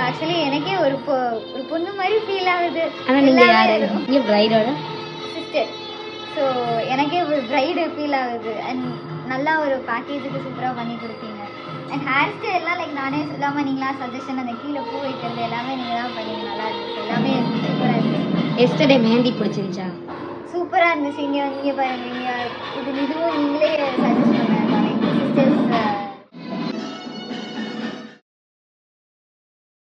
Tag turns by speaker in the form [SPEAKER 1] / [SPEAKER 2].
[SPEAKER 1] Actually எனக்கே ஒரு பொண்ணு மாதிரி ஃபீல் ஆகுது.
[SPEAKER 2] ஆனால் நீங்கள் யார்? நீங்கள் ப்ரைடோட
[SPEAKER 1] சிஸ்டர். ஸோ எனக்கே ஒரு ப்ரைடு ஃபீல் ஆகுது. அண்ட் நல்லா ஒரு பேக்கேஜுக்கு சூப்பராக பண்ணி கொடுத்தீங்க. அண்ட் ஹேர் ஸ்டைல்லாம் லைக் நானே சொல்லாமல் நீங்களா சஜஷன் அந்த கீழே பூ வைக்கிறது எல்லாமே நீங்கள் தான் பண்ணீங்க. நல்லா இருந்துச்சு, எல்லாமே சூப்பராக இருந்துச்சு.
[SPEAKER 2] எஸ்டர்டே மெஹந்தி பிடிச்சிருந்துச்சா?
[SPEAKER 1] சூப்பராக இருந்துச்சு. இங்கே பாருங்க, இதுவும் நீங்களே சஜஸ்ட்